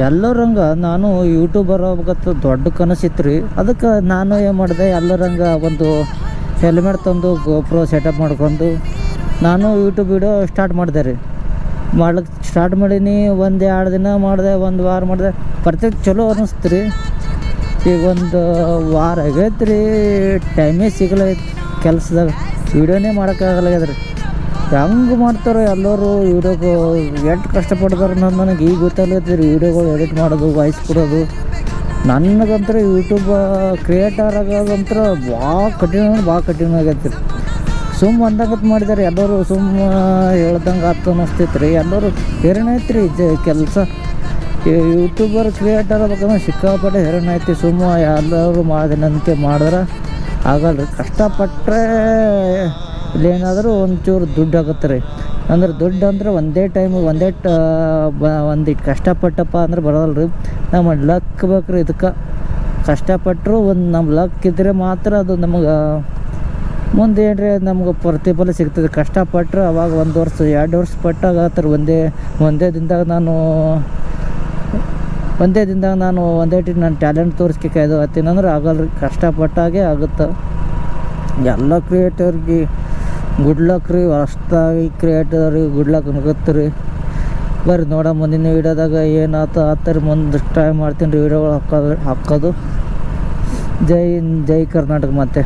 ಎಲ್ಲರಂಗೆ ನಾನು ಯೂಟ್ಯೂಬರ್ ಆಗ್ಬೇಕಂತ ದೊಡ್ಡ ಕನಸಿತ್ತು ರೀ. ಅದಕ್ಕೆ ನಾನು ಏನು ಮಾಡಿದೆ, ಎಲ್ಲರಂಗೆ ಒಂದು ಹೆಲ್ಮೆಟ್ ತಂದು ಗೋಪ್ರೋ ಸೆಟಪ್ ಮಾಡ್ಕೊಂಡು ನಾನು ಯೂಟ್ಯೂಬ್ ವೀಡಿಯೋ ಸ್ಟಾರ್ಟ್ ಮಾಡಿದೆ ರೀ. ಮಾಡ್ಲಿಕ್ಕೆ ಸ್ಟಾರ್ಟ್ ಮಾಡೀನಿ. 1-2 ದಿನ ಮಾಡಿದೆ, 1 ವಾರ ಮಾಡಿದೆ, ಪ್ರತ್ಯೇಕ ಚಲೋ ಅನ್ನಿಸ್ತು ರೀ. ಈಗ 1 ವಾರ ಆಗೈತೆ ರೀ, ಟೈಮೇ ಸಿಗಲ್ಲ ಕೆಲಸದಾಗ, ವೀಡಿಯೋನೇ ಮಾಡೋಕ್ಕಾಗಲ್ಲಾಗ್ಯದ ರೀ. ಹೆಂಗೆ ಮಾಡ್ತಾರೋ ಎಲ್ಲರೂ ವೀಡಿಯೋಗೆ, ಎಷ್ಟು ಕಷ್ಟಪಡ್ತಾರೆ ನನಗೆ ಈಗ ಗೊತ್ತಾಗ್ಲೈತೆ ರೀ. ವೀಡಿಯೋಗಳು ಎಡಿಟ್ ಮಾಡೋದು, ವಾಯ್ಸ್ ಕೊಡೋದು. ನನಗಂತೂ ಯೂಟ್ಯೂಬ್ ಕ್ರಿಯೇಟರ್ ಆಗೋದಂತ್ರ ಭಾಳ ಕಠಿಣ ಆಗೈತೆ ರೀ. ಸುಮ್ಮ ಅಂದಂಗತ್ ಮಾಡಿದಾರೆ ಎಲ್ಲರೂ, ಸುಮ್ಮ ಹೇಳ್ದಂಗೆ ಆತು ಅನ್ನಿಸ್ತೈತೆ ರೀ. ಎಲ್ಲರೂ ಹೇರಣ ಐತೆ ರೀ ಕೆಲಸ. ಯೂಟ್ಯೂಬರ್ ಕ್ರಿಯೇಟರ್ ಆಗ್ಬೇಕಂದ್ರೆ ಸಿಕ್ಕಾಪಟ್ಟೆ ಹೇರಣ ಐತಿ. ಸುಮ್ಮ ಎಲ್ಲರೂ ಮಾಡಿದಂತೆ ಮಾಡಿದ್ರೆ ಆಗಲ್ಲ ರೀ. ಕಷ್ಟಪಟ್ಟರೆ ಇಲ್ಲೇನಾದರೂ ಒಂಚೂರು ದುಡ್ಡು ಆಗುತ್ತೆ ರೀ. ಅಂದ್ರೆ ದುಡ್ಡು ಅಂದ್ರೆ ಒಂದೇ ಟೈಮಿಗೆ ಒಂದಿಟ್ಟು ಕಷ್ಟಪಟ್ಟಪ್ಪ ಅಂದ್ರೆ ಬರೋಲ್ಲ ರೀ. ನಮ್ಮ ಲಕ್ ಬೇಕು ರೀ. ಇದಕ್ಕೆ ಕಷ್ಟಪಟ್ಟರು ನಮ್ಮ ಲಕ್ ಇದ್ದರೆ ಮಾತ್ರ ಅದು ನಮಗೆ ಮುಂದೆ ಏನ್ರಿ ನಮ್ಗೆ ಪ್ರತಿಫಲ ಸಿಗ್ತದೆ. ಕಷ್ಟಪಟ್ಟರೆ ಅವಾಗ 1 ವರ್ಷ 2 ವರ್ಷ ಪಟ್ಟಾಗತ್ತಾರೆ. ಒಂದೇ ದಿನದಾಗ ನಾನು ನನ್ನ ಟ್ಯಾಲೆಂಟ್ ತೋರಿಸ್ಬೇಕಾಯ್ದು ಹತ್ತೀನಂದ್ರೆ ಆಗಲ್ಲ ರೀ. ಕಷ್ಟಪಟ್ಟಾಗೆ ಆಗುತ್ತೆ. ಎಲ್ಲ ಕ್ರಿಯೇಟರ್ಗೆ ಗುಡ್ ಲಕ್ ರೀ. ಹೊಸ್ದಾಗಿ ಕ್ರಿಯೇಟರ್ಗೆ ಗುಡ್ ಲಕ್ ಅನ್ಕತ್ತೆ ರೀ. ಬರ್ರಿ ನೋಡ ಮುಂದಿನ ವೀಡಿಯೋದಾಗ ಏನಾಗ್ತಾರೆ ಮುಂದೆ ಟ್ರೈ ಮಾಡ್ತೀನಿ ರೀ ವೀಡಿಯೋಗಳು ಹಾಕೋದು. ಜೈ ಕರ್ನಾಟಕ. ಮತ್ತೆ